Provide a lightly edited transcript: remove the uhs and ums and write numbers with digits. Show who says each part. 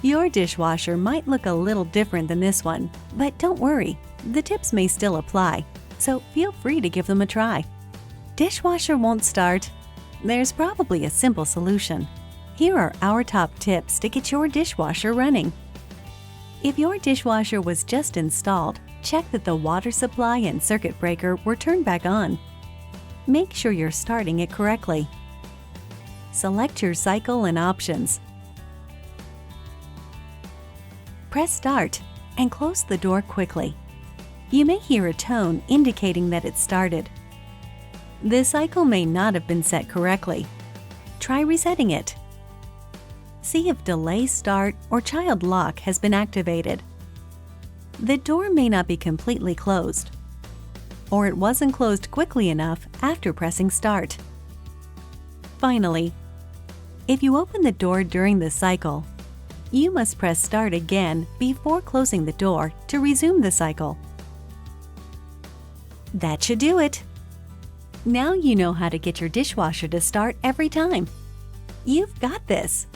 Speaker 1: Your dishwasher might look a little different than this one, but don't worry, the tips may still apply, so feel free to give them a try. Dishwasher won't start? There's probably a simple solution. Here are our top tips to get your dishwasher running. If your dishwasher was just installed, check that the water supply and circuit breaker were turned back on. Make sure you're starting it correctly. Select your cycle and options. Press Start and close the door quickly. You may hear a tone indicating that it started. This cycle may not have been set correctly. Try resetting it. See if Delay Start or Child Lock has been activated. The door may not be completely closed, or it wasn't closed quickly enough after pressing Start. Finally, if you open the door during the cycle, you must press Start again before closing the door to resume the cycle. That should do it! Now you know how to get your dishwasher to start every time. You've got this!